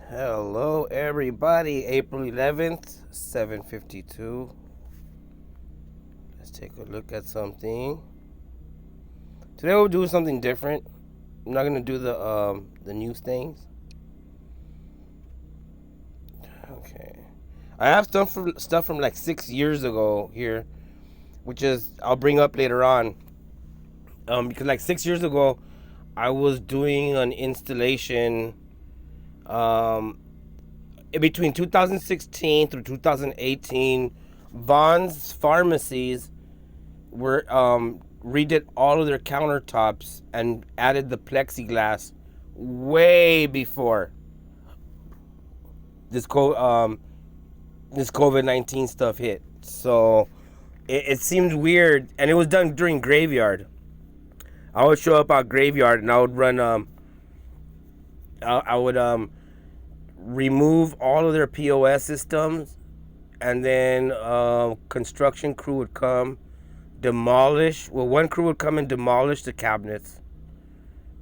Hello, everybody. April 11th, 7:52. Let's take a look at something. Today we'll do something different. I'm not gonna do the news things. Okay. I have stuff from like 6 years ago here, which is I'll bring up later on. Because like 6 years ago, I was doing an installation. In between 2016 through 2018, Vaughn's pharmacies were redid all of their countertops and added the plexiglass way before this COVID-19 stuff hit. So it seemed weird, and it was done during graveyard. I would show up at graveyard and I would run I would remove all of their POS systems, and then construction crew would come, demolish. Well, one crew would come and demolish the cabinets,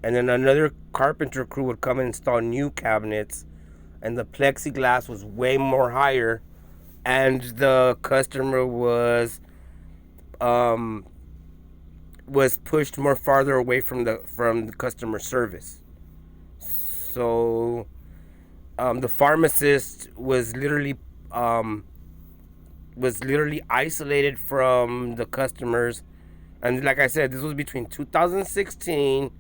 and then another carpenter crew would come and install new cabinets, and the plexiglass was way more higher, and the customer was pushed more farther away from the customer service. So the pharmacist was literally isolated from the customers, and like I said, this was between 2016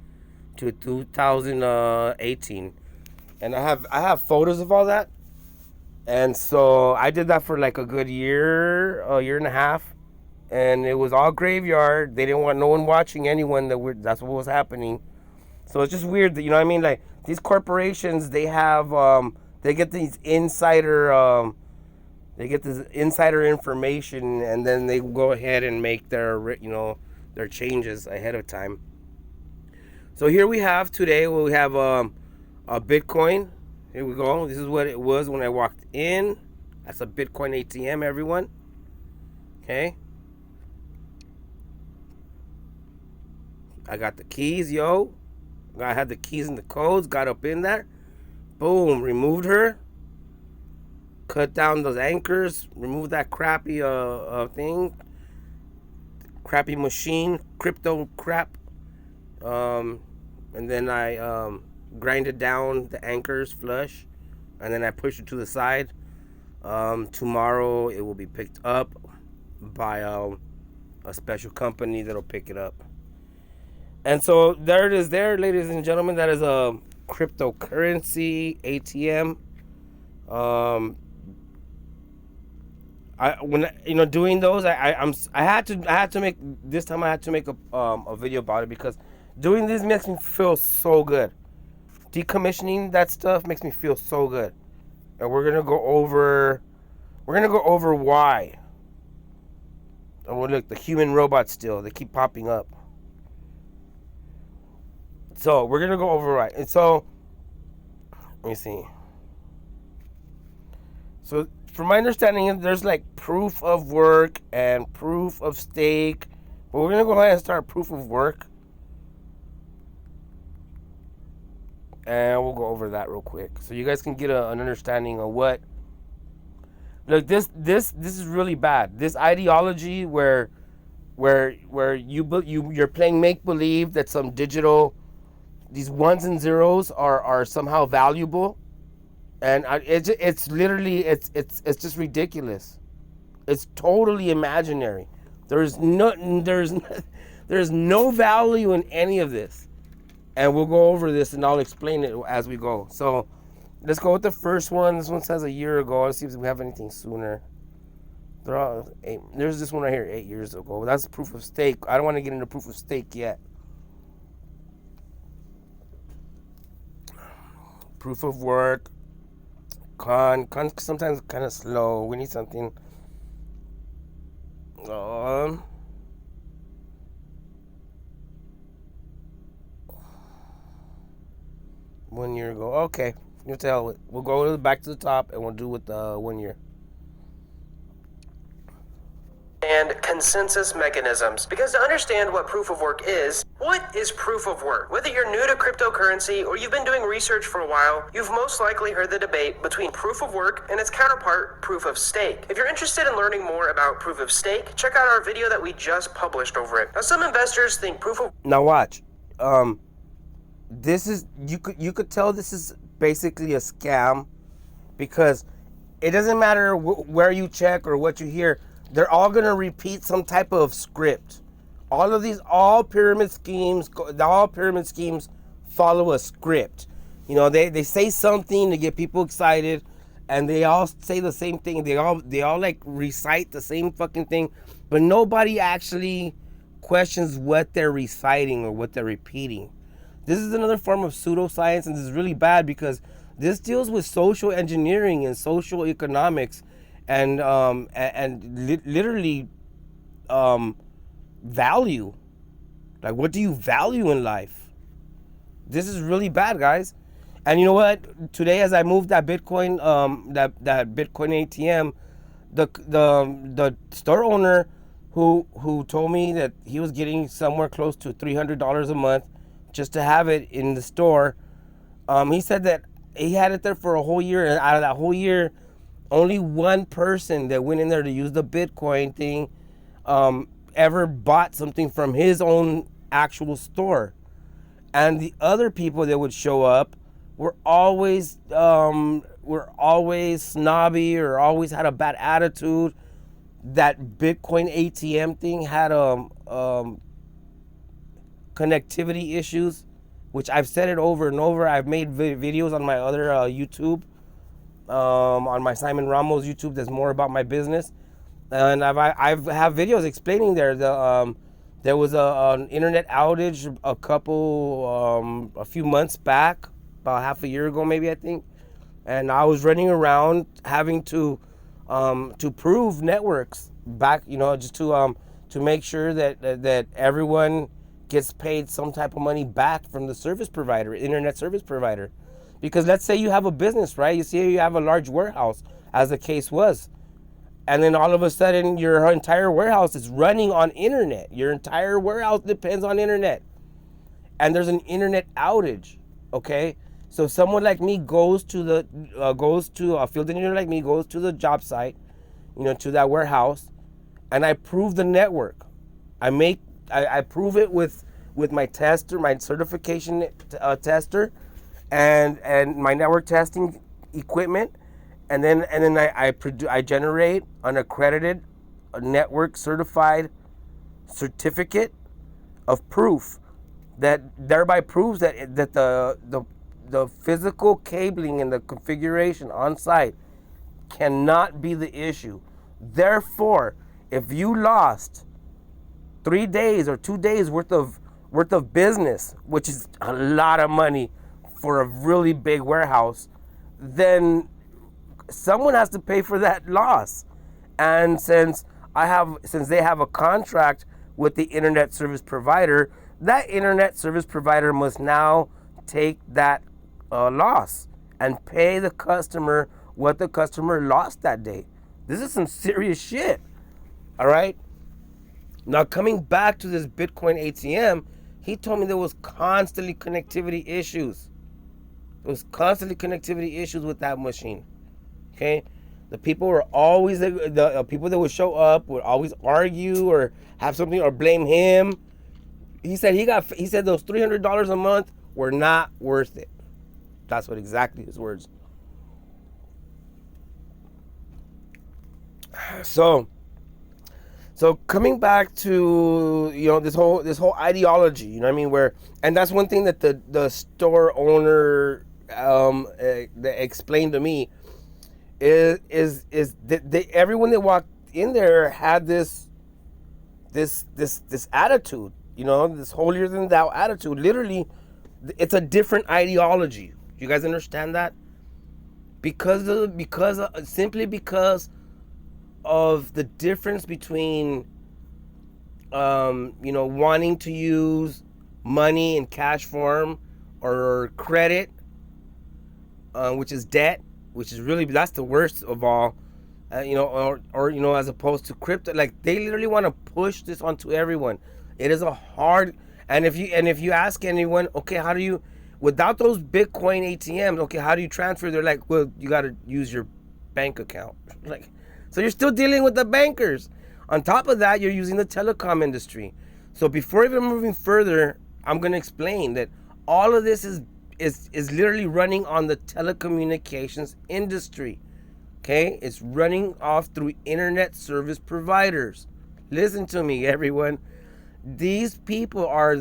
to 2018, and I have photos of all that, and so I did that for like a good year and a half, and it was all graveyard. They didn't want no one watching anyone. That's what was happening. So it's just weird that, you know what I mean? Like, these corporations, they have, they get these insider information, and then they go ahead and make their changes ahead of time. So here we have today, we have a Bitcoin. Here we go. This is what it was when I walked in. That's a Bitcoin ATM, everyone. Okay. I got the keys, yo. I had the keys and the codes, got up in there. Boom, removed her. Cut down those anchors, removed that crappy thing. Crappy machine, crypto crap. And then I grinded down the anchors flush, and then I pushed it to the side. Tomorrow it will be picked up by a special company that'll pick it up. And so there it is there, ladies and gentlemen. That is a cryptocurrency ATM. Doing those, I had to make this time. I had to make a video about it because doing this makes me feel so good. Decommissioning that stuff makes me feel so good, and we're gonna go over why. And look, the human robots still, they keep popping up. So we're gonna go over right. And so let me see. So from my understanding, there's like proof of work and proof of stake. But we're gonna go ahead and start proof of work. And we'll go over that real quick, so you guys can get an understanding of what. Look, this is really bad. This ideology where you're playing make believe that some digital, these ones and zeros are somehow valuable, and it's literally it's just ridiculous. It's totally imaginary. There's no value in any of this. And we'll go over this, and I'll explain it as we go. So let's go with the first one. This one says a year ago. Let's see if we have anything sooner. There's this one right here, 8 years ago. That's proof of stake. I don't want to get into proof of stake yet. Proof of work. Con sometimes kind of slow. We need something. 1 year ago. Okay, you tell it. We'll go back to the top, and we'll do with 1 year. And consensus mechanisms. Because to understand what proof of work is, What is proof of work? Whether you're new to cryptocurrency or you've been doing research for a while, you've most likely heard the debate between proof of work and its counterpart, proof of stake. If you're interested in learning more about proof of stake, check out our video that we just published over it. Now, some investors think proof of... Now watch. This is, you could tell this is basically a scam, because it doesn't matter where you check or what you hear, they're all going to repeat some type of script. All pyramid schemes follow a script. You know, they say something to get people excited, and they all say the same thing. They all like recite the same fucking thing, but nobody actually questions what they're reciting or what they're repeating. This is another form of pseudoscience, and this is really bad because this deals with social engineering and social economics, and literally value. Like, what do you value in life? This is really bad, guys. And you know what? Today, as I moved that Bitcoin, that Bitcoin ATM, the store owner who told me that he was getting somewhere close to $300 a month just to have it in the store, he said that he had it there for a whole year, and out of that whole year, only one person that went in there to use the Bitcoin thing ever bought something from his own actual store. And the other people that would show up were always snobby or always had a bad attitude. That Bitcoin ATM thing had connectivity issues, which I've said it over and over. I've made videos on my other YouTube, on my Simon Ramos YouTube that's more about my business. And I've have videos explaining there. There was an internet outage a few months back, about half a year ago maybe, I think. And I was running around having to prove networks back, you know, just to make sure that everyone gets paid some type of money back from the service provider, internet service provider. Because let's say you have a business, right? You see, you have a large warehouse, as the case was. And then all of a sudden, your entire warehouse is running on internet. Your entire warehouse depends on internet. And there's an internet outage, okay? So someone like me goes to a field engineer like me goes to the job site, you know, to that warehouse, and I prove the network. I prove it with my tester, my certification tester, and my network testing equipment. And then I generate an accredited, network certified certificate of proof that thereby proves that the physical cabling and the configuration on site cannot be the issue. Therefore, if you lost 3 days or 2 days worth of business, which is a lot of money for a really big warehouse, then someone has to pay for that loss. And since they have a contract with the internet service provider, that internet service provider must now take that loss and pay the customer what the customer lost that day. This is some serious shit. All right. Now, coming back to this Bitcoin ATM, he told me there was constantly connectivity issues. There was constantly connectivity issues with that machine. Okay, the people were always the people that would show up would always argue or have something or blame him. He said those $300 a month were not worth it. That's what exactly his words. So coming back to, you know, this whole ideology, you know what I mean, and that's one thing that the store owner explained to me. Is that everyone that walked in there had this attitude, you know, this holier than thou attitude. Literally, it's a different ideology. You guys understand that? Simply because of the difference between wanting to use money in cash form or credit, which is debt, which is really, that's the worst of all, or as opposed to crypto. Like, they literally want to push this onto everyone. It is a hard, And if you ask anyone, okay, how do you, without those Bitcoin ATMs, okay, how do you transfer? They're like, well, you got to use your bank account. Like, so you're still dealing with the bankers. On top of that, you're using the telecom industry. So before even moving further, I'm going to explain that all of this is literally running on the telecommunications industry. Okay, it's running off through internet service providers. Listen to me, everyone. These people are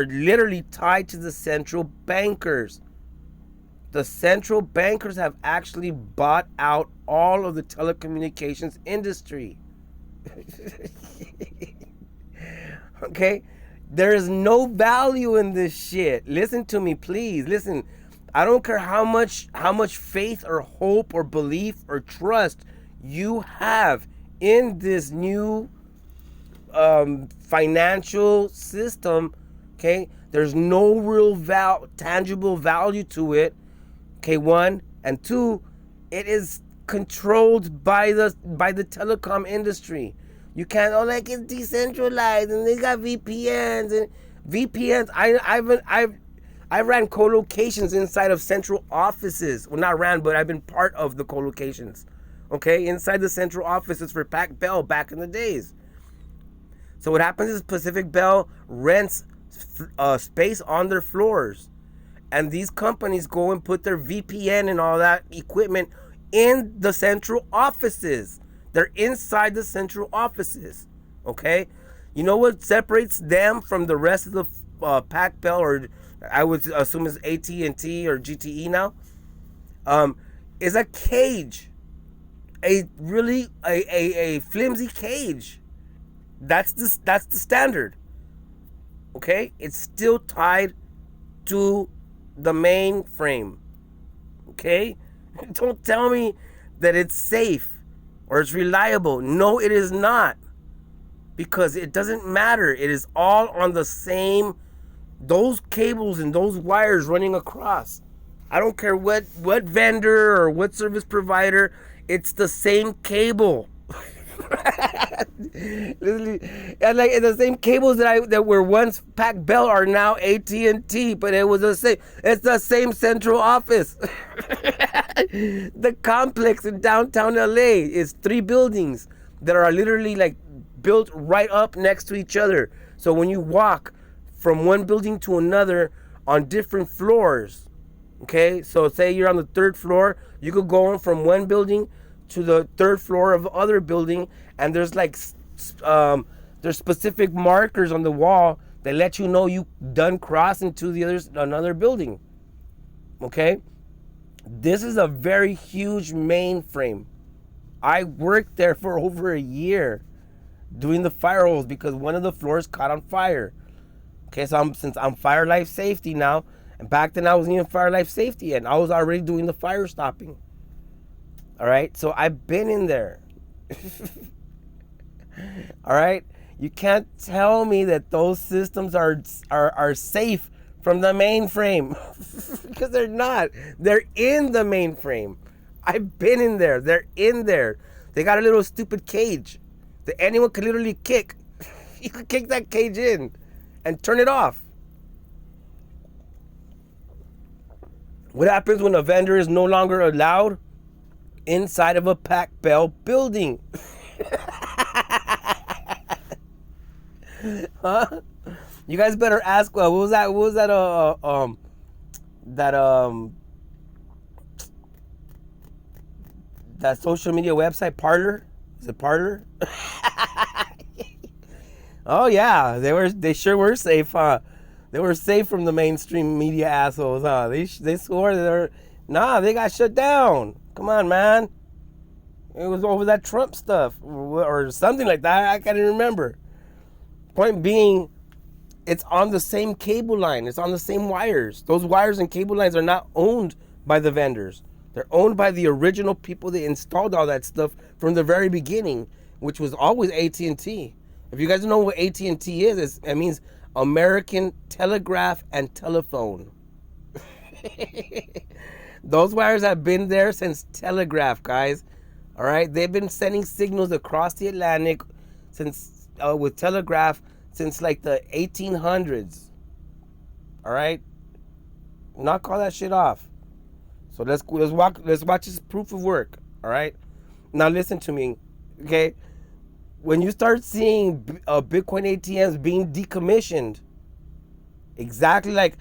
literally tied to the central bankers. The central bankers have actually bought out all of the telecommunications industry. Okay? There is no value in this shit. Listen to me, please. Listen. I don't care how much faith or hope or belief or trust you have in this new financial system. Okay? There's no real tangible value to it. Okay, one. And two, it is controlled by the telecom industry. You can't, oh, like, it's decentralized and they got VPNs and VPNs. I ran co-locations inside of central offices. Well, not ran, but I've been part of the co-locations. Okay, inside the central offices for Pac Bell back in the days. So what happens is Pacific Bell rents space on their floors. And these companies go and put their VPN and all that equipment in the central offices. They're inside the central offices. Okay? You know what separates them from the rest of the Pac Bell, or I would assume it's AT&T or GTE now, is a cage. A flimsy cage. That's the standard. Okay? It's still tied to the mainframe. Okay? Don't tell me that it's safe or it's reliable. No, it is not. Because it doesn't matter. It is all on the same, those cables and those wires running across. I don't care what vendor or what service provider, it's the same cable. Literally, and like the same cables that were once Pac Bell are now AT&T, but it was the same. It's the same central office. The complex in downtown LA is 3 buildings that are literally like built right up next to each other. So when you walk from one building to another on different floors, okay. So say you're on the 3rd floor, you could go on from one building to the 3rd floor of the other building, and there's like there's specific markers on the wall that let you know you done cross into another building. Okay, this is a very huge mainframe. I worked there for over a year doing the firewalls because one of the floors caught on fire. Okay, so since I'm fire life safety now, and back then I wasn't even fire life safety yet, and I was already doing the fire stopping. All right, so I've been in there. All right, you can't tell me that those systems are safe from the mainframe because they're not. They're in the mainframe. I've been in there. They're in there. They got a little stupid cage that anyone could literally kick. You could kick that cage in and turn it off. What happens when a vendor is no longer allowed inside of a Pac Bell building? Huh? You guys better ask. What was that? That social media website, Parler? Is it Parler? Oh yeah, they sure were safe, huh? They were safe from the mainstream media assholes, huh? They swore they got shut down. Come on, man. It was over that Trump stuff or something like that. I can't even remember. Point being, it's on the same cable line. It's on the same wires. Those wires and cable lines are not owned by the vendors. They're owned by the original people that installed all that stuff from the very beginning, which was always AT&T. If you guys don't know what AT&T is, it means American Telegraph and Telephone. Those wires have been there since telegraph, guys. All right, they've been sending signals across the Atlantic since with telegraph since like the 1800s. All right, knock all that shit off. So let's watch this proof of work. All right, now listen to me, okay? When you start seeing Bitcoin ATMs being decommissioned, exactly like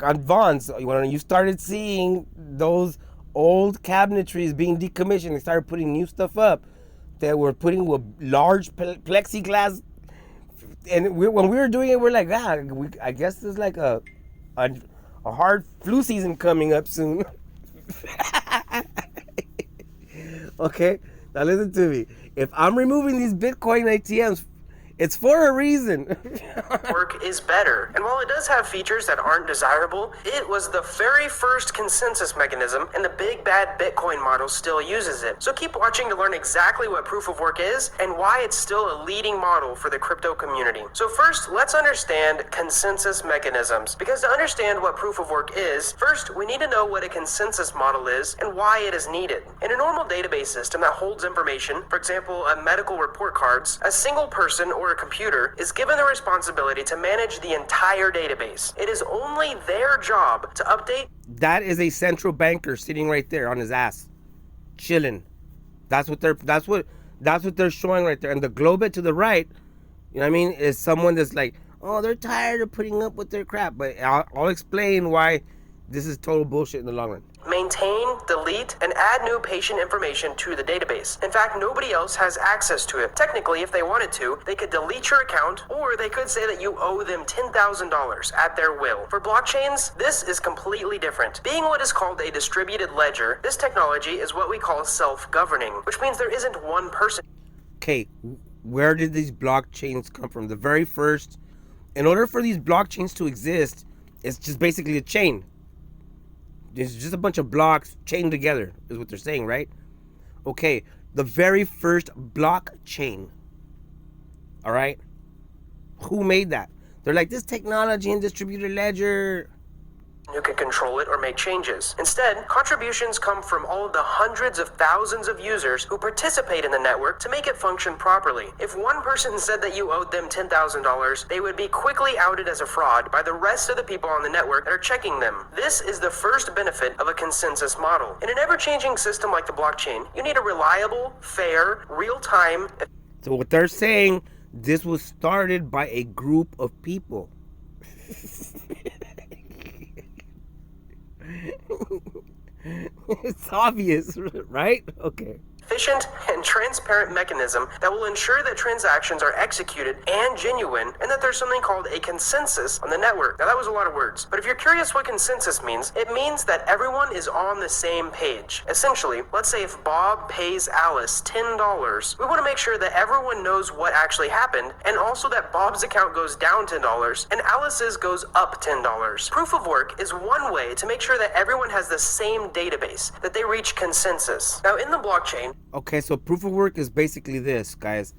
on Vaughn's, when you started seeing those old cabinetries being decommissioned, they started putting new stuff up. They were putting with large plexiglass, and when we were doing it, we're like, I guess there's like a hard flu season coming up soon. Okay, now listen to me. If I'm removing these Bitcoin ATMs, it's for a reason. Work is better. And while it does have features that aren't desirable, it was the very first consensus mechanism, and the big bad Bitcoin model still uses it. So keep watching to learn exactly what proof of work is and why it's still a leading model for the crypto community. So first, let's understand consensus mechanisms. Because to understand what proof of work is, first we need to know what a consensus model is and why it is needed. In a normal database system that holds information, for example, a medical report cards, a single person or a computer is given the responsibility to manage the entire database. It is only their job to update. That is a central banker sitting right there on his ass, chilling. That's what they're showing right there. And the globe to the right, you know what I mean, is someone that's like, oh, they're tired of putting up with their crap. But I'll explain why this is total bullshit in the long run. Maintain, delete, and add new patient information to the database. In fact, nobody else has access to it. Technically, if they wanted to, they could delete your account, or they could say that you owe them $10,000 at their will. For blockchains, this is completely different. Being what is called a distributed ledger, this technology is what we call self-governing, which means there isn't one person. Okay, where did these blockchains come from? The very first, in order for these blockchains to exist, it's just basically a chain. It's just a bunch of blocks chained together, is what they're saying, right? Okay, the very first blockchain, all right? Who made that? They're like, this technology and distributed ledger. You can control it or make changes. Instead, contributions come from all of the hundreds of thousands of users who participate in the network to make it function properly. If one person said that you owed them $10,000, they would be quickly outed as a fraud by the rest of the people on the network that are checking them. This is the first benefit of a consensus model. In an ever-changing system like the blockchain, you need a reliable, fair, real-time... So what they're saying, this was started by a group of people. It's obvious, right? Okay. Efficient and transparent mechanism that will ensure that transactions are executed and genuine, and that there's something called a consensus on the network. Now that was a lot of words, but if you're curious what consensus means, it means that everyone is on the same page. Essentially, let's say if Bob pays Alice $10, we want to make sure that everyone knows what actually happened, and also that Bob's account goes down $10 and Alice's goes up $10. Proof of work is one way to make sure that everyone has the same database, that they reach consensus. Now in the blockchain, okay, so proof of work is basically this, guys.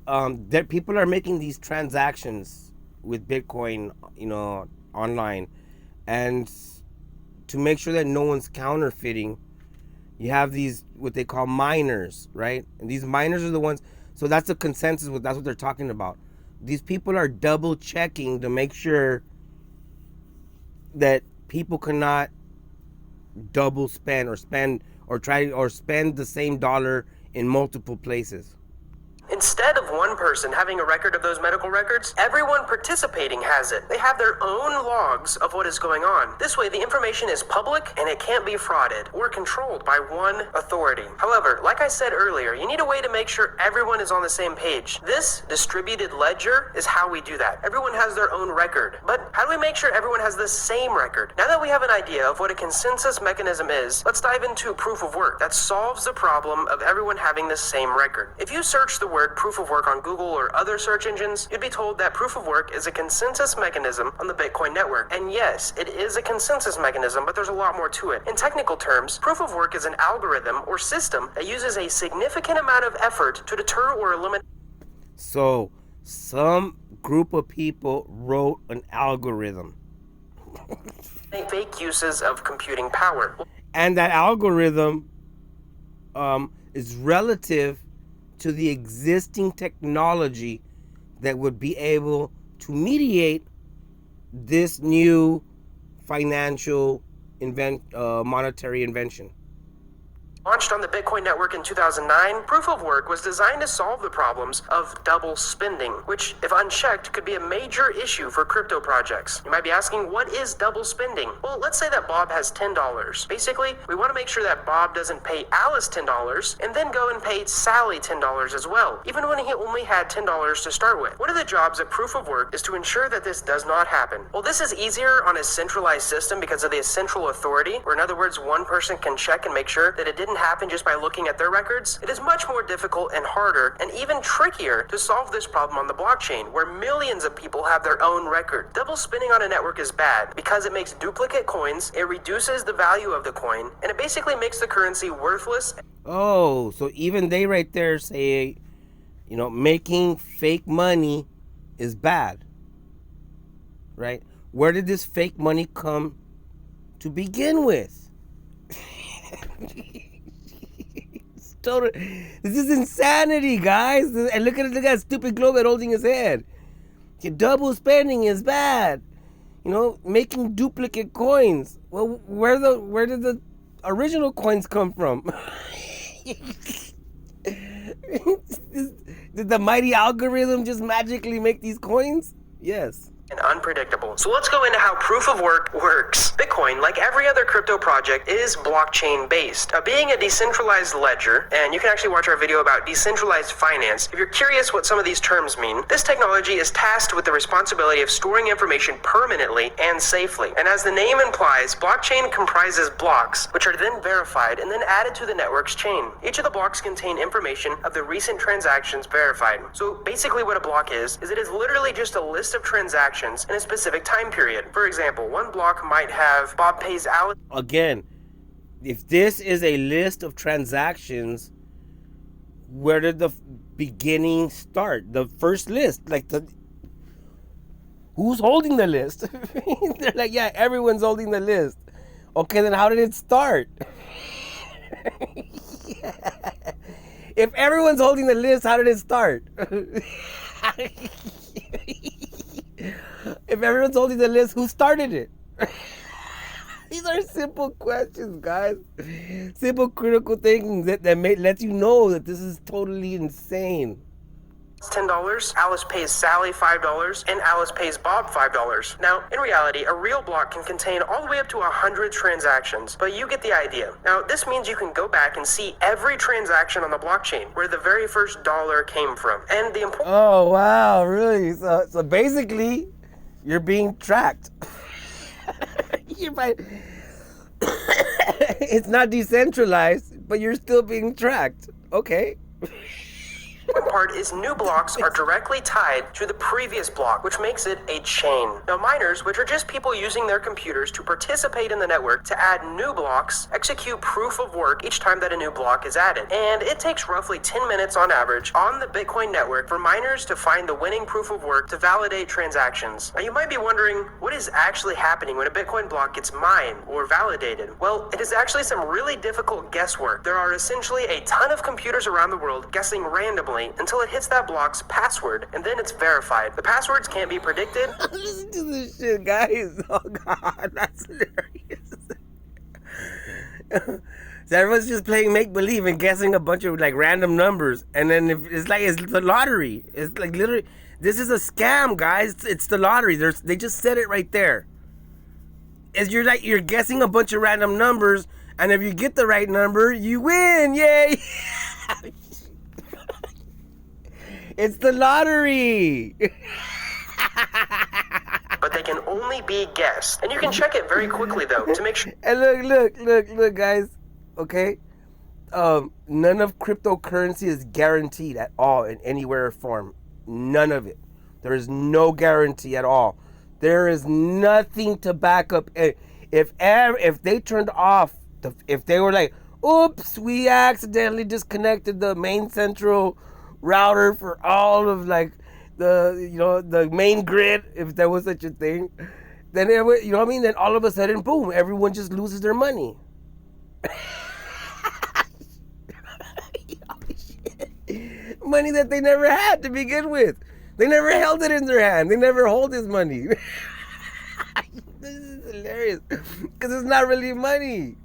That people are making these transactions with Bitcoin, online, and to make sure that no one's counterfeiting, you have these what they call miners, right? And these miners are the ones. So that's a consensus. That's what they're talking about. These people are double checking to make sure that people cannot double spend or spend the same dollar in multiple places. Instead of one person having a record of those medical records, everyone participating has it. They have their own logs of what is going on. This way, the information is public and it can't be frauded or controlled by one authority. However, like I said earlier, you need a way to make sure everyone is on the same page. This distributed ledger is how we do that. Everyone has their own record. But how do we make sure everyone has the same record? Now that we have an idea of what a consensus mechanism is, let's dive into proof of work that solves the problem of everyone having the same record. If you search the word proof of work on Google or other search engines, you'd be told that proof of work is a consensus mechanism on the Bitcoin network. And yes, it is a consensus mechanism, but there's a lot more to it. In technical terms, proof of work is an algorithm or system that uses a significant amount of effort to deter or eliminate. So, some group of people wrote an algorithm. Fake uses of computing power. And that algorithm is relative to the existing technology that would be able to mediate this new financial monetary invention. Launched on the Bitcoin network in 2009, Proof of Work was designed to solve the problems of double spending, which, if unchecked, could be a major issue for crypto projects. You might be asking, what is double spending? Well, let's say that Bob has $10. Basically, we want to make sure that Bob doesn't pay Alice $10 and then go and pay Sally $10 as well, even when he only had $10 to start with. One of the jobs of Proof of Work is to ensure that this does not happen. Well, this is easier on a centralized system because of the central authority, or in other words, one person can check and make sure that it didn't happen just by looking at their records. It is much more difficult and harder and even trickier to solve this problem on the blockchain, where millions of people have their own record. Double spending on a network is bad because it makes duplicate coins, it reduces the value of the coin, and it basically makes the currency worthless. Oh, so even they right there say, making fake money is bad, right? Where did this fake money come to begin with? This is insanity, guys. And look at that stupid globe holding his head. Double spending is bad. Making duplicate coins. Well, where did the original coins come from? Did the mighty algorithm just magically make these coins? Yes. And unpredictable. So let's go into how Proof of Work works. Bitcoin, like every other crypto project, is blockchain based. Being a decentralized ledger, and you can actually watch our video about decentralized finance if you're curious what some of these terms mean, this technology is tasked with the responsibility of storing information permanently and safely. And as the name implies, blockchain comprises blocks, which are then verified and then added to the network's chain. Each of the blocks contain information of the recent transactions verified. So basically what a block is it is literally just a list of transactions in a specific time period. For example, one block might have Bob pays Alice. Again, if this is a list of transactions, where did the beginning start? The first list, who's holding the list? They're like, yeah, everyone's holding the list. Okay, then how did it start? Yeah. If everyone's holding the list, how did it start? If everyone's holding the list, who started it? These are simple questions, guys. Simple critical thinking that lets you know that this is totally insane. $10, Alice pays Sally $5, and Alice pays Bob $5. Now, in reality, a real block can contain all the way up to 100 transactions, but you get the idea. Now, this means you can go back and see every transaction on the blockchain where the very first dollar came from. And the important... Oh, wow, really? So basically, you're being tracked. It's not decentralized, but you're still being tracked. Okay. One part is new blocks are directly tied to the previous block, which makes it a chain. Now miners, which are just people using their computers to participate in the network to add new blocks, execute proof of work each time that a new block is added. And it takes roughly 10 minutes on average on the Bitcoin network for miners to find the winning proof of work to validate transactions. Now you might be wondering, what is actually happening when a Bitcoin block gets mined or validated? Well, it is actually some really difficult guesswork. There are essentially a ton of computers around the world guessing randomly until it hits that block's password, and then it's verified. The passwords can't be predicted. Listen to this shit, guys. Oh god, that's hilarious. So everyone's just playing make-believe and guessing a bunch of random numbers, and then it's the lottery. It's literally, this is a scam, guys. It's the lottery. They just said it right there. You're guessing a bunch of random numbers, and if you get the right number, you win. Yay! It's the lottery. But they can only be guessed. And you can check it very quickly, though, to make sure. And look, guys. Okay? None of cryptocurrency is guaranteed at all in any way or form. None of it. There is no guarantee at all. There is nothing to back up. If they turned off, if they were like, oops, we accidentally disconnected the main central router for all of the main grid, if there was such a thing, then it would, then all of a sudden, boom, everyone just loses their money. Money that they never had to begin with. They never held it in their hand. They never hold his money. This is hilarious because it's not really money.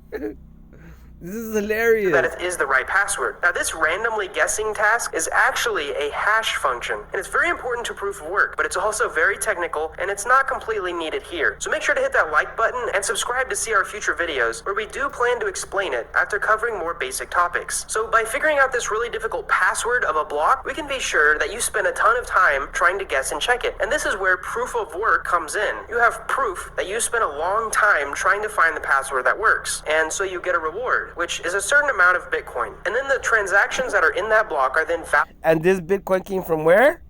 This is hilarious. That it is the right password. Now, this randomly guessing task is actually a hash function, and it's very important to proof of work, but it's also very technical, and it's not completely needed here. So make sure to hit that like button and subscribe to see our future videos, where we do plan to explain it after covering more basic topics. So by figuring out this really difficult password of a block, we can be sure that you spend a ton of time trying to guess and check it. And this is where proof of work comes in. You have proof that you spent a long time trying to find the password that works, and so you get a reward, which is a certain amount of Bitcoin. And then the transactions that are in that block are then And this Bitcoin came from where?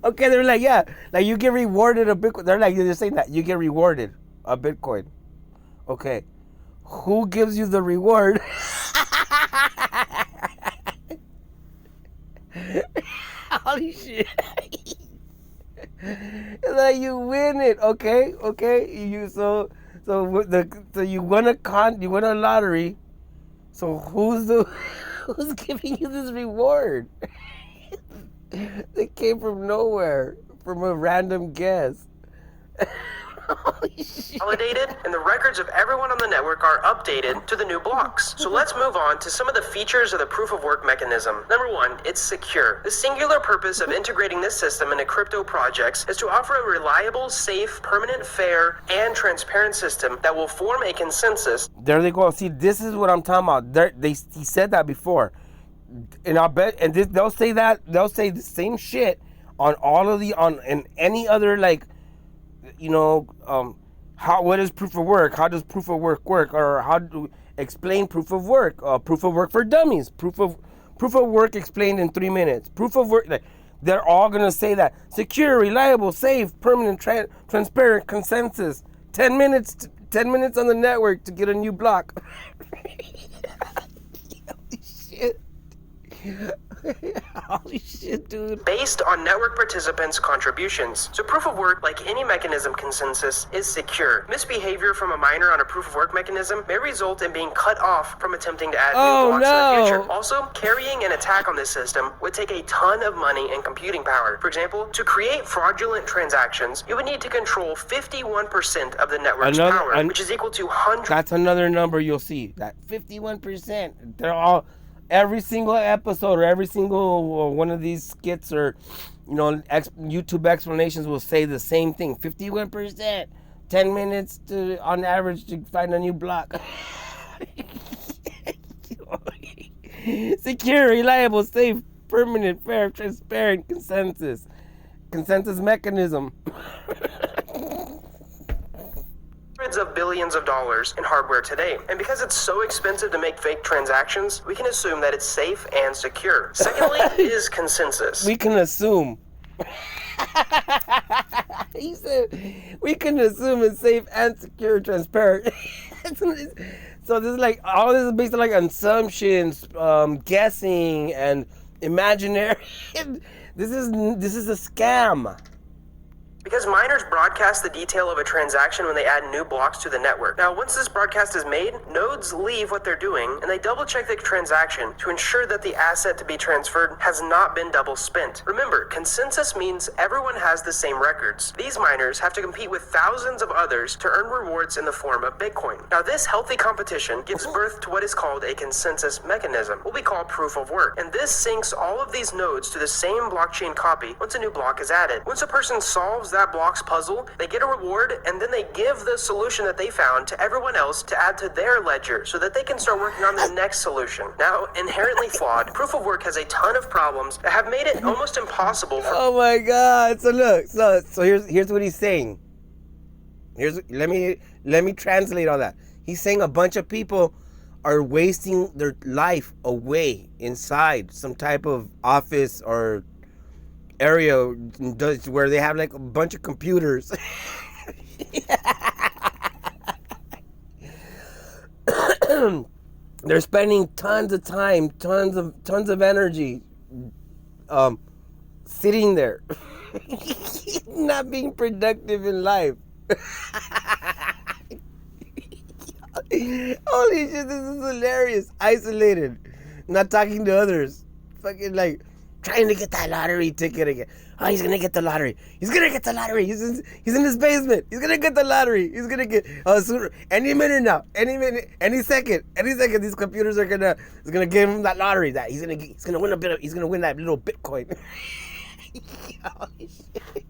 Okay, they're like, yeah, like you get rewarded a Bitcoin. They're saying that you get rewarded a Bitcoin. Okay, who gives you the reward? Holy shit! It's like you win it. Okay. So you win a lottery. So who's giving you this reward? They came from nowhere, from a random guess. validated, and the records of everyone on the network are updated to the new blocks. So let's move on to some of the features of the proof of work mechanism. Number one, it's secure. The singular purpose of integrating this system into crypto projects is to offer a reliable, safe, permanent, fair, and transparent system that will form a consensus. There they go. See, this is what I'm talking about. He said that before, and I bet, and they'll say the same shit on any other, like, you know, what is proof of work? How does proof of work work? Or how to explain proof of work? Proof of work for dummies. Proof of work explained in 3 minutes. Proof of work. Like, they're all gonna say that secure, reliable, safe, permanent, transparent, consensus. 10 minutes. 10 minutes on the network to get a new block. Holy shit. Holy shit, dude. Based on network participants' contributions. So proof of work, like any mechanism consensus, is secure. Misbehavior from a miner on a proof of work mechanism may result in being cut off from attempting to add new blocks in the future. Also, carrying an attack on this system would take a ton of money and computing power. For example, to create fraudulent transactions, you would need to control 51% of the network's power, which is equal to hundreds. That's another number you'll see. That 51%. They're all... Every single episode or every single one of these skits or, you know, YouTube explanations will say the same thing. 51%. 10 minutes on average to find a new block. Secure, reliable, safe, permanent, fair, transparent, consensus mechanism. Of billions of dollars in hardware today. And because it's so expensive to make fake transactions, we can assume that it's safe and secure. Secondly is consensus. We can assume. He said we can assume it's safe and secure, transparent. So this is like, all this is based on like assumptions, guessing, and imaginary. This is a scam. Because miners broadcast the detail of a transaction when they add new blocks to the network. Now, once this broadcast is made, nodes leave what they're doing and they double check the transaction to ensure that the asset to be transferred has not been double spent. Remember, consensus means everyone has the same records. These miners have to compete with thousands of others to earn rewards in the form of Bitcoin. Now, this healthy competition gives birth to what is called a consensus mechanism, what we call proof of work. And this syncs all of these nodes to the same blockchain copy once a new block is added. Once a person solves that block's puzzle, they get a reward, and then they give the solution that they found to everyone else to add to their ledger so that they can start working on the next solution. Now, inherently flawed, proof of work has a ton of problems that have made it almost impossible for... Oh my god. So look, so here's what he's saying. Let me translate all that. He's saying a bunch of people are wasting their life away inside some type of office or area where they have like a bunch of computers. They're spending tons of time, tons of energy, sitting there, not being productive in life. Holy shit, this is hilarious. Isolated, not talking to others, fucking like trying to get that lottery ticket again. Oh, he's gonna get the lottery. He's gonna get the lottery. He's in his basement. He's gonna get the lottery. He's gonna get sooner, any minute now, any minute, any second. These computers are gonna give him that lottery. That he's gonna win a bit. He's gonna win that little Bitcoin. Oh, shit.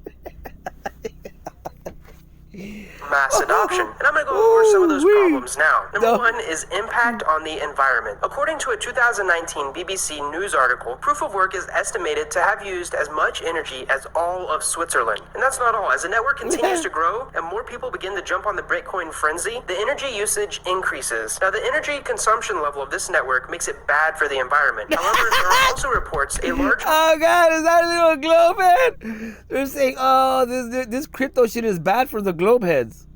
Mass adoption. And I'm going to go over some of those problems now. Number one is impact on the environment. According to a 2019 BBC News article, proof of work is estimated to have used as much energy as all of Switzerland. And that's not all. As the network continues to grow and more people begin to jump on the Bitcoin frenzy, the energy usage increases. Now, the energy consumption level of this network makes it bad for the environment. However, there are also reports a large... Oh, God, is that a little globe head? They're saying, oh, this crypto shit is bad for the globe heads.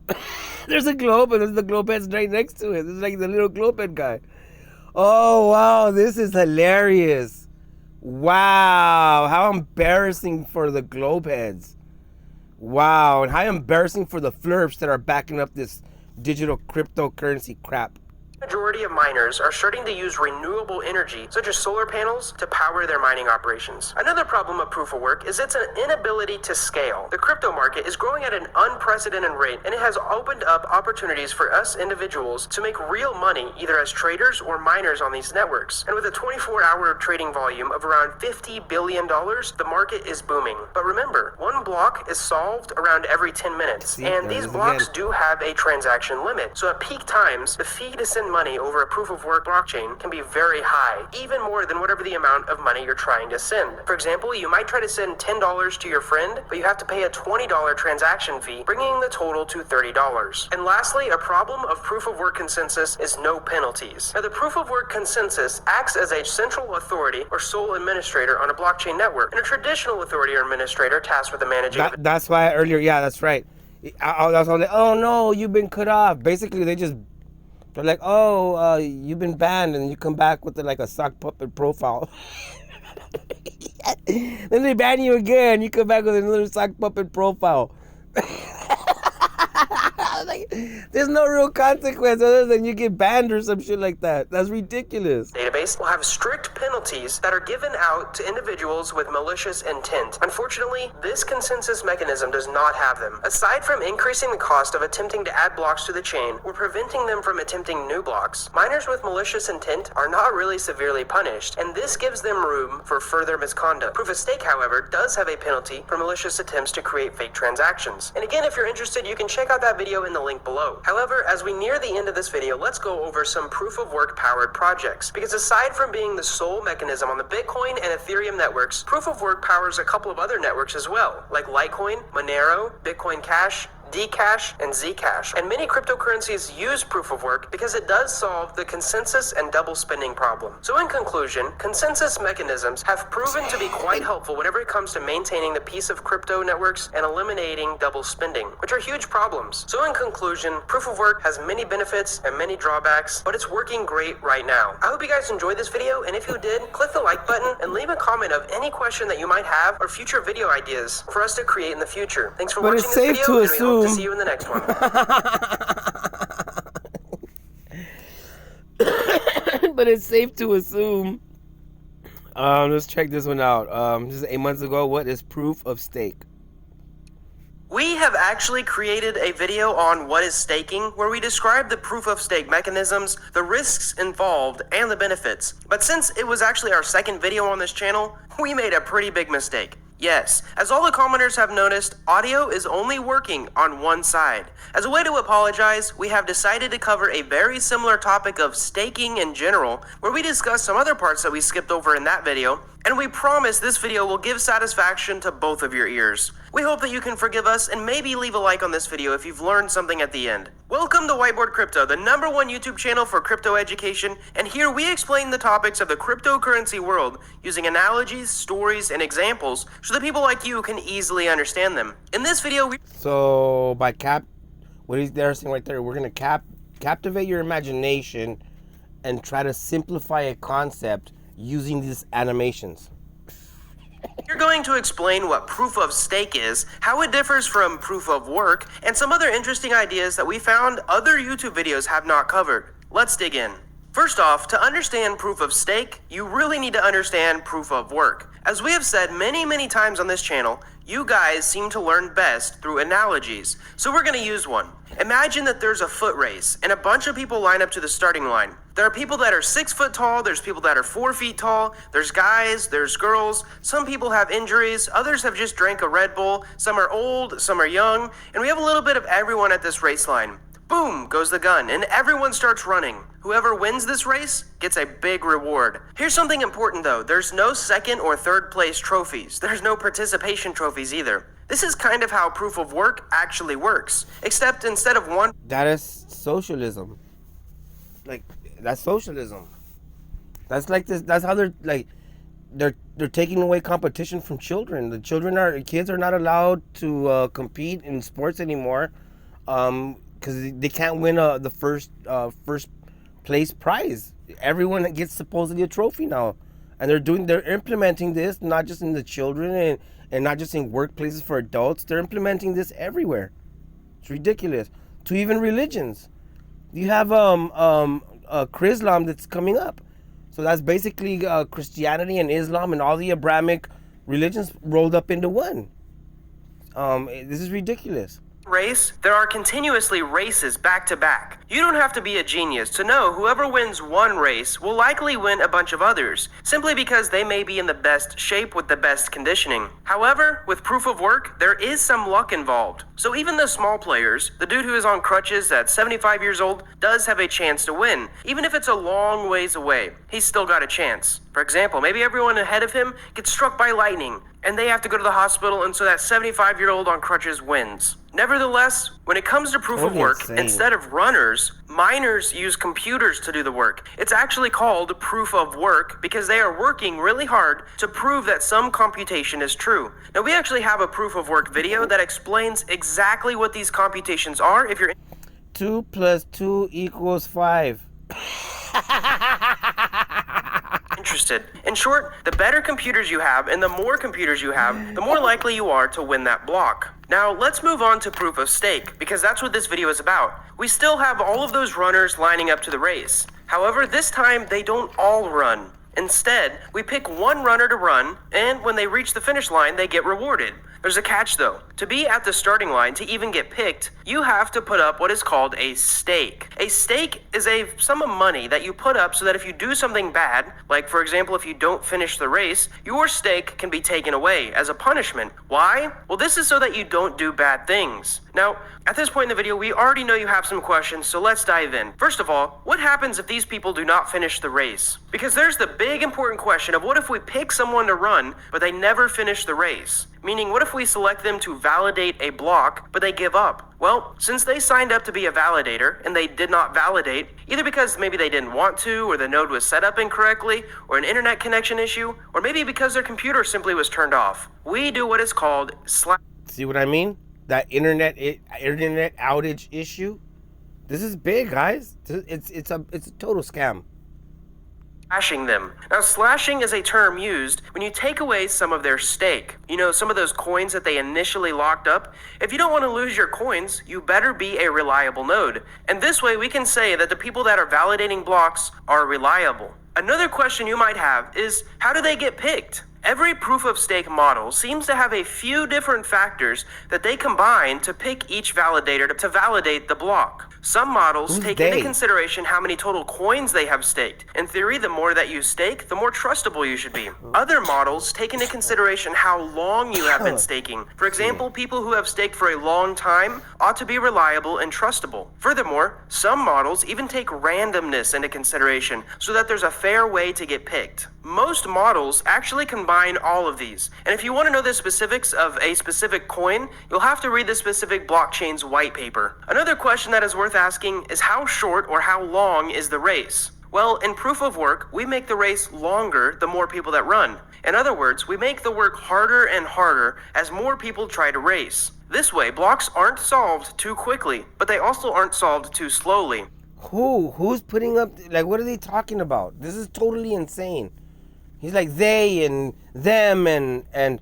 There's a globe, and there's the globe heads right next to it. It's like the little globe head guy. Oh, wow, this is hilarious. Wow, how embarrassing for the globe heads. Wow, and how embarrassing for the flurps that are backing up this digital cryptocurrency crap. Majority of miners are starting to use renewable energy, such as solar panels, to power their mining operations. Another problem of proof of work is its inability to scale. The crypto market is growing at an unprecedented rate, and it has opened up opportunities for us individuals to make real money, either as traders or miners on these networks. And with a 24-hour trading volume of around $50 billion, the market is booming. But remember, one block is solved around every 10 minutes, and these blocks do have a transaction limit. So at peak times, the fee to send money over a proof of work blockchain can be very high, even more than whatever the amount of money you're trying to send. For example, you might try to send $10 to your friend, but you have to pay a $20 transaction fee, bringing the total to $30. And lastly, a problem of proof of work consensus is no penalties. Now, the proof of work consensus acts as a central authority or sole administrator on a blockchain network, and a traditional authority or administrator tasked with the managing. That's why earlier, yeah, that's right. That's why oh no, you've been cut off. Basically, they're like, oh, you've been banned, and you come back with like a sock puppet profile. Then they ban you again. You come back with another sock puppet profile. Like, there's no real consequence other than you get banned or some shit like that. That's ridiculous. Database will have strict penalties that are given out to individuals with malicious intent. Unfortunately, this consensus mechanism does not have them. Aside from increasing the cost of attempting to add blocks to the chain or preventing them from attempting new blocks, miners with malicious intent are not really severely punished, and this gives them room for further misconduct. Proof of stake, however, does have a penalty for malicious attempts to create fake transactions. And again, if you're interested, you can check out that video in the link below. However, as we near the end of this video, let's go over some proof of work powered projects. Because aside from being the sole mechanism on the Bitcoin and Ethereum networks, proof of work powers a couple of other networks as well, like Litecoin, Monero, Bitcoin Cash, Dcash, and Zcash. And many cryptocurrencies use proof of work because it does solve the consensus and double spending problem. So in conclusion, consensus mechanisms have proven to be quite helpful whenever it comes to maintaining the peace of crypto networks and eliminating double spending, which are huge problems. So in conclusion, proof of work has many benefits and many drawbacks, but it's working great right now. I hope you guys enjoyed this video, and if you did, click the like button and leave a comment of any question that you might have or future video ideas for us to create in the future. Thanks for watching this video, and we hope to see you in the next one. But it's safe to assume. Let's check this one out. This is 8 months ago. What is proof of stake? We have actually created a video on what is staking, where we describe the proof of stake mechanisms, the risks involved, and the benefits. But since it was actually our second video on this channel, we made a pretty big mistake. Yes, as all the commenters have noticed, audio is only working on one side. As a way to apologize, we have decided to cover a very similar topic of staking in general, where we discuss some other parts that we skipped over in that video, and we promise this video will give satisfaction to both of your ears. We hope that you can forgive us and maybe leave a like on this video if you've learned something at the end. Welcome to Whiteboard Crypto, the #1 YouTube channel for crypto education, and here we explain the topics of the cryptocurrency world using analogies, stories, and examples so that people like you can easily understand them. In this video, So by what he's there saying right there, we're gonna captivate your imagination and try to simplify a concept using these animations. You're going to explain what proof of stake is, how it differs from proof of work, and some other interesting ideas that we found other YouTube videos have not covered. Let's dig in. First off, to understand proof of stake, you really need to understand proof of work. As we have said many times on this channel, you guys seem to learn best through analogies, so we're going to use one. Imagine that there's a foot race, and a bunch of people line up to the starting line. There are people that are 6 foot tall, there's people that are 4 feet tall, there's guys, there's girls, some people have injuries, others have just drank a Red Bull, some are old, some are young, and we have a little bit of everyone at this race line. Boom goes the gun, and everyone starts running. Whoever wins this race gets a big reward. Here's something important though, there's no second or third place trophies. There's no participation trophies either. This is kind of how proof of work actually works, except instead of one... That is socialism. Like, that's socialism. That's like this, that's how they're taking away competition from children. Kids are not allowed to compete in sports anymore. Because they can't win the first place prize. Everyone gets supposedly a trophy now, and they're implementing this not just in the children and not just in workplaces for adults. They're implementing this everywhere. It's ridiculous. To even religions, you have Chrislam that's coming up. So that's basically Christianity and Islam and all the Abrahamic religions rolled up into one. This is ridiculous. Race, there are continuously races back to back. You don't have to be a genius to know whoever wins one race will likely win a bunch of others, simply because they may be in the best shape with the best conditioning. However, with proof of work, there is some luck involved. So even the small players, the dude who is on crutches at 75 years old, does have a chance to win. Even if it's a long ways away, he's still got a chance. For example, maybe everyone ahead of him gets struck by lightning, and they have to go to the hospital, and so that 75-year-old on crutches wins. Nevertheless, when it comes to proof of work, insane. Instead of runners, miners use computers to do the work. It's actually called proof of work because they are working really hard to prove that some computation is true. Now, we actually have a proof of work video that explains exactly what these computations are if you're 2 + 2 = 5. interested. In short, the better computers you have and the more computers you have, the more likely you are to win that block. Now, let's move on to proof of stake, because that's what this video is about. We still have all of those runners lining up to the race. However, this time they don't all run. Instead, we pick one runner to run, and when they reach the finish line, they get rewarded. There's a catch though. To be at the starting line to even get picked, you have to put up what is called a stake. A stake is a sum of money that you put up so that if you do something bad, like for example if you don't finish the race, your stake can be taken away as a punishment. Why? Well, this is so that you don't do bad things. Now, at this point in the video, we already know you have some questions, so let's dive in. First of all, what happens if these people do not finish the race? Because there's the big important question of what if we pick someone to run, but they never finish the race? Meaning, what if we select them to validate a block, but they give up? Well, since they signed up to be a validator, and they did not validate, either because maybe they didn't want to, or the node was set up incorrectly, or an internet connection issue, or maybe because their computer simply was turned off, we do what is called See what I mean? That internet outage issue. This is big, guys. It's a total scam. slashing them. Now, slashing is a term used when you take away some of their stake. You know, some of those coins that they initially locked up. If you don't want to lose your coins, you better be a reliable node. And this way we can say that the people that are validating blocks are reliable. Another question you might have is, how do they get picked? Every proof of stake model seems to have a few different factors that they combine to pick each validator to validate the block. Some models take into consideration how many total coins they have staked. In theory, the more that you stake, the more trustable you should be. Other models take into consideration how long you have been staking. For example, people who have staked for a long time ought to be reliable and trustable. Furthermore, some models even take randomness into consideration so that there's a fair way to get picked. Most models actually combine all of these. And if you want to know the specifics of a specific coin, you'll have to read the specific blockchain's white paper. Another question that is worth asking is, how short or how long is the race? Well, in proof of work, we make the race longer the more people that run. In other words, we make the work harder and harder as more people try to race. This way, blocks aren't solved too quickly, but they also aren't solved too slowly. Who's putting up, like, what are they talking about? This is totally insane. He's like they and them and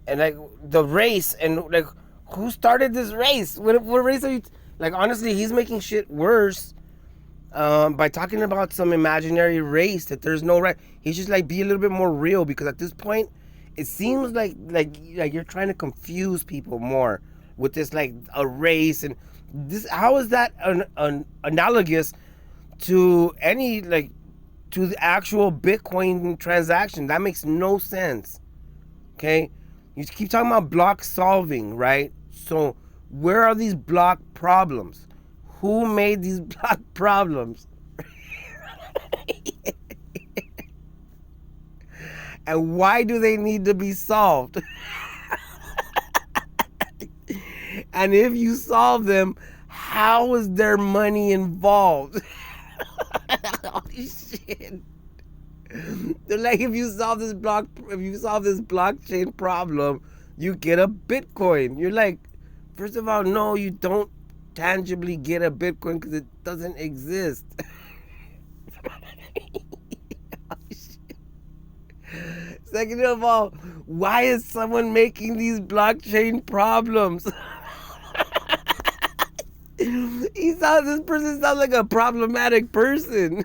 like the race, and like, who started this race? What race are you? Like, honestly, he's making shit worse. by talking about some imaginary race that there's no right. He's just like, be a little bit more real, because at this point, it seems like you're trying to confuse people more with this, like, a race. And this, how is that an analogous to any, like, to the actual Bitcoin transaction? That makes no sense. Okay, you keep talking about block solving, right? So where are these block problems? Who made these block problems? And why do they need to be solved? And if you solve them, how is there money involved? Holy shit. They're like, if you solve this blockchain problem, you get a Bitcoin. You're like, first of all, no, you don't tangibly get a Bitcoin because it doesn't exist. Second of all, why is someone making these blockchain problems? This person sounds like a problematic person.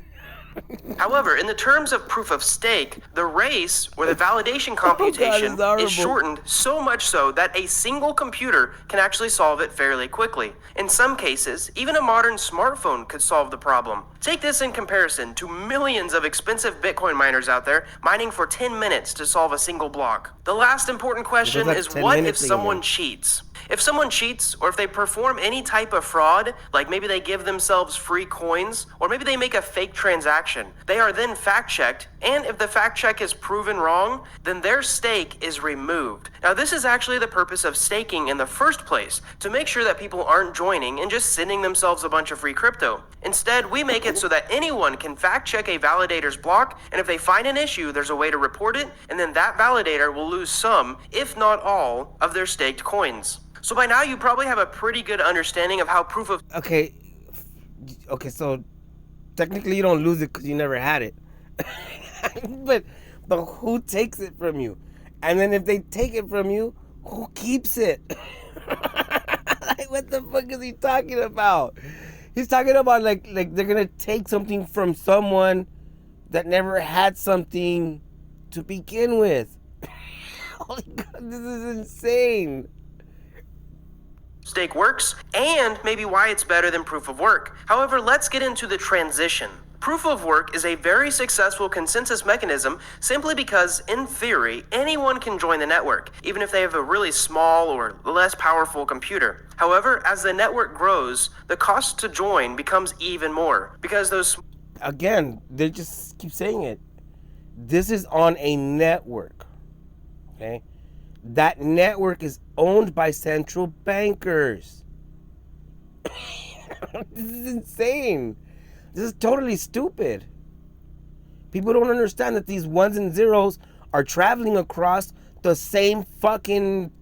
However, in the terms of proof of stake, the race, or the validation computation, is shortened so much so that a single computer can actually solve it fairly quickly. In some cases, even a modern smartphone could solve the problem. Take this in comparison to millions of expensive Bitcoin miners out there mining for 10 minutes to solve a single block. The last important question is, what if someone cheats? If someone cheats, or if they perform any type of fraud, like maybe they give themselves free coins, or maybe they make a fake transaction, they are then fact-checked, and if the fact check is proven wrong, then their stake is removed. Now, this is actually the purpose of staking in the first place, to make sure that people aren't joining and just sending themselves a bunch of free crypto. Instead, we make it so that anyone can fact-check a validator's block, and if they find an issue, there's a way to report it, and then that validator will lose some, if not all, of their staked coins. So by now, you probably have a pretty good understanding of how proof of... Okay, so technically you don't lose it because you never had it. but who takes it from you? And then if they take it from you, who keeps it? Like, what the fuck is he talking about? He's talking about like they're gonna take something from someone that never had something to begin with. Holy God, this is insane. Stake works, and maybe why it's better than proof of work. However, let's get into the transition. Proof of work is a very successful consensus mechanism simply because, in theory, anyone can join the network, even if they have a really small or less powerful computer. However, as the network grows, the cost to join becomes even more, because those... Again, they just keep saying it. This is on a network, okay? That network is owned by central bankers. This is insane. This is totally stupid. People don't understand that these ones and zeros are traveling across the same fucking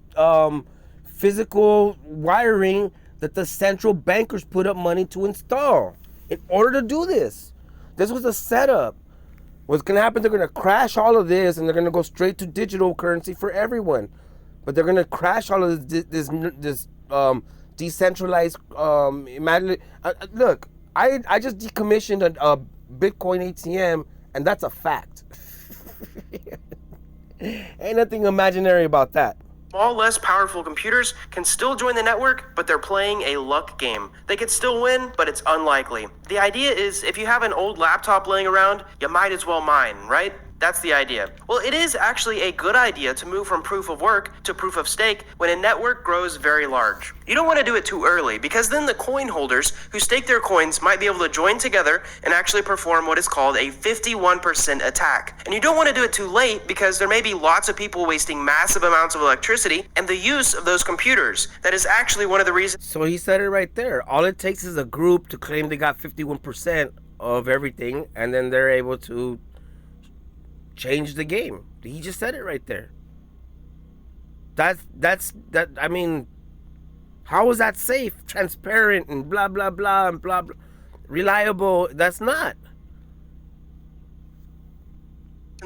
physical wiring that the central bankers put up money to install in order to do this. This was a setup. What's going to happen, they're going to crash all of this and they're going to go straight to digital currency for everyone. But they're going to crash all of this decentralized... look, I just decommissioned a Bitcoin ATM, and that's a fact. Ain't nothing imaginary about that. Small, less powerful computers can still join the network, but they're playing a luck game. They could still win, but it's unlikely. The idea is, if you have an old laptop laying around, you might as well mine, right? That's the idea. Well, it is actually a good idea to move from proof of work to proof of stake when a network grows very large. You don't want to do it too early, because then the coin holders who stake their coins might be able to join together and actually perform what is called a 51% attack. And you don't want to do it too late, because there may be lots of people wasting massive amounts of electricity and the use of those computers. That is actually one of the reasons. So he said it right there. All it takes is a group to claim they got 51% of everything, and then they're able to change the game. He just said it right there. That I mean, how is that safe, transparent, and blah blah blah and blah blah, reliable? That's not.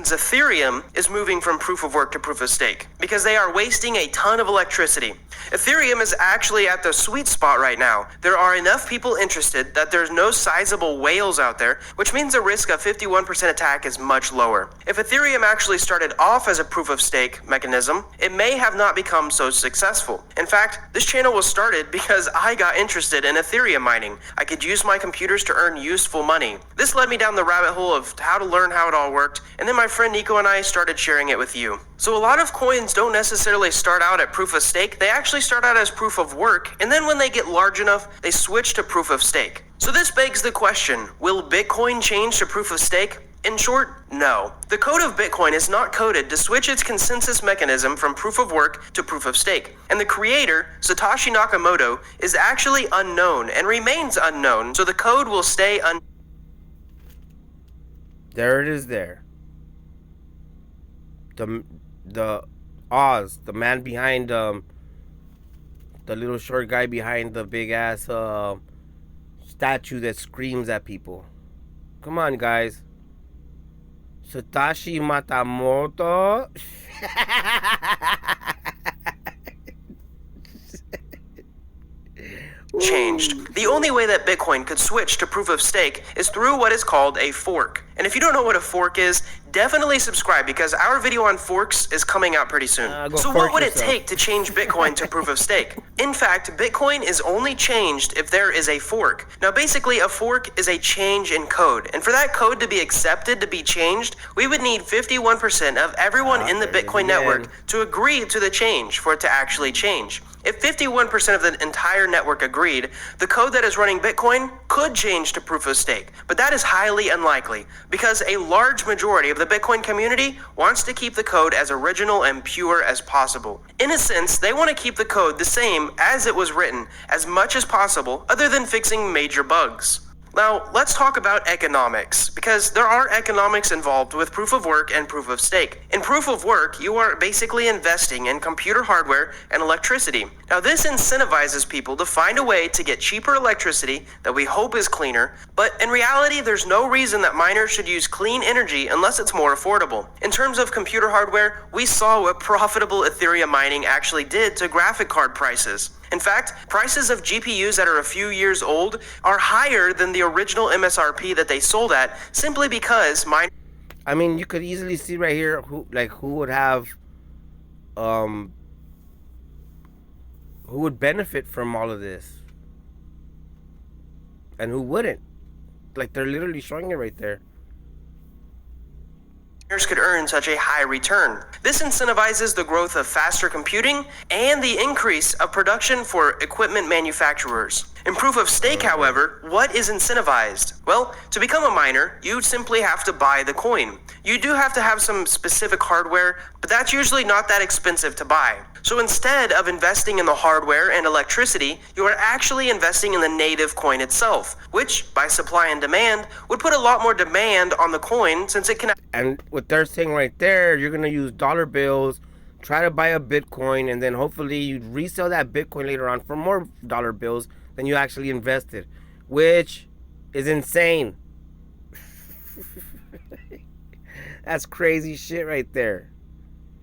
Ethereum is moving from proof of work to proof of stake because they are wasting a ton of electricity. Ethereum is actually at the sweet spot right now. There are enough people interested that there's no sizable whales out there, which means the risk of 51% attack is much lower. If Ethereum actually started off as a proof of stake mechanism, it may have not become so successful. In fact, this channel was started because I got interested in Ethereum mining. I could use my computers to earn useful money. This led me down the rabbit hole of how to learn how it all worked, and then my friend Nico and I started sharing it with you. So a lot of coins don't necessarily start out at proof of stake, they actually start out as proof of work, and then when they get large enough, they switch to proof of stake. So this begs the question, will Bitcoin change to proof of stake? In short, no. The code of Bitcoin is not coded to switch its consensus mechanism from proof of work to proof of stake. And the creator, Satoshi Nakamoto, is actually unknown and remains unknown, so the code will stay There it is there. The Oz, the man behind the little short guy behind the big ass statue that screams at people. Come on, guys. Satoshi Nakamoto. changed. The only way that Bitcoin could switch to proof of stake is through what is called a fork. And if you don't know what a fork is, definitely subscribe because our video on forks is coming out pretty soon. So what would it take to change Bitcoin to proof of stake? In fact, Bitcoin is only changed if there is a fork. Now basically a fork is a change in code. And for that code to be accepted to be changed, we would need 51% of everyone in the Bitcoin network to agree to the change for it to actually change. If 51% of the entire network agreed, the code that is running Bitcoin could change to proof of stake. But that is highly unlikely because a large majority of the Bitcoin community wants to keep the code as original and pure as possible. In a sense, they want to keep the code the same as it was written as much as possible other than fixing major bugs. Now, let's talk about economics, because there are economics involved with proof of work and proof of stake. In proof of work, you are basically investing in computer hardware and electricity. Now, this incentivizes people to find a way to get cheaper electricity that we hope is cleaner, but in reality, there's no reason that miners should use clean energy unless it's more affordable. In terms of computer hardware, we saw what profitable Ethereum mining actually did to graphic card prices. In fact, prices of GPUs that are a few years old are higher than the original MSRP that they sold at simply because I mean, you could easily see right here who would have who would benefit from all of this and who wouldn't. Like, they're literally showing it right there. Could earn such a high return. This incentivizes the growth of faster computing and the increase of production for equipment manufacturers. In proof of stake, however, what is incentivized? Well, to become a miner, you simply have to buy the coin. You do have to have some specific hardware, but that's usually not that expensive to buy. So instead of investing in the hardware and electricity, you are actually investing in the native coin itself, which, by supply and demand, would put a lot more demand on the coin since it can... And what they're saying right there, you're going to use dollar bills, try to buy a Bitcoin, and then hopefully you resell that Bitcoin later on for more dollar bills than you actually invested, which is insane. That's crazy shit right there.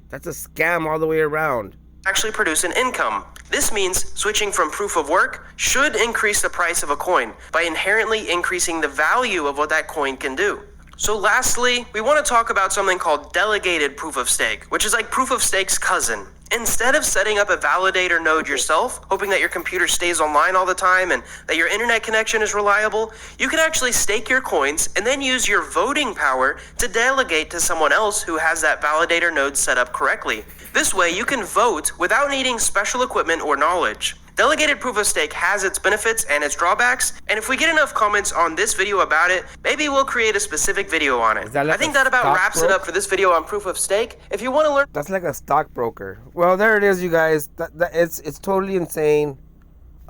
That's a scam all the way around. Actually produce an income. This means switching from proof of work should increase the price of a coin by inherently increasing the value of what that coin can do. So lastly, we want to talk about something called delegated proof of stake, which is like proof of stake's cousin. Instead of setting up a validator node yourself, hoping that your computer stays online all the time and that your internet connection is reliable, you can actually stake your coins and then use your voting power to delegate to someone else who has that validator node set up correctly. This way, you can vote without needing special equipment or knowledge. Delegated proof of stake has its benefits and its drawbacks, and if we get enough comments on this video about it, maybe we'll create a specific video on it. I think that about wraps it up for this video on proof of stake. If you want to learn... That's like a stockbroker. Well, there it is, you guys. It's totally insane.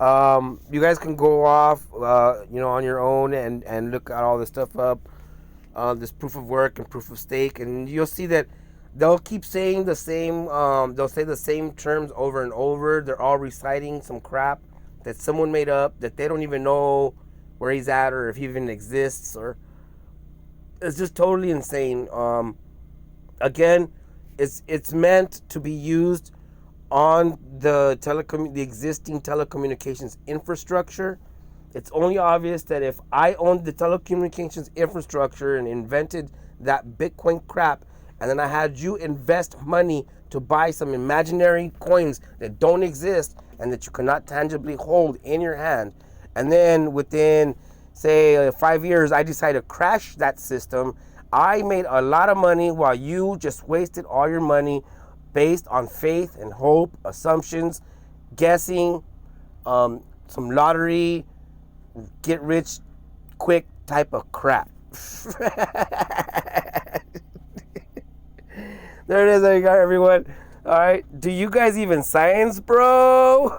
You guys can go off, on your own and look at all this stuff up. This proof of work and proof of stake, and you'll see that they'll keep saying the same, they'll say the same terms over and over. They're all reciting some crap that someone made up that they don't even know where he's at or if he even exists, or it's just totally insane. Again, it's meant to be used on the existing telecommunications infrastructure. It's only obvious that if I owned the telecommunications infrastructure and invented that Bitcoin crap, and then I had you invest money to buy some imaginary coins that don't exist and that you cannot tangibly hold in your hand, and then within, say, 5 years, I decide to crash that system, I made a lot of money while you just wasted all your money based on faith and hope, assumptions, guessing, some lottery, get rich quick type of crap. There it is. There you go, everyone. All right. Do you guys even science, bro?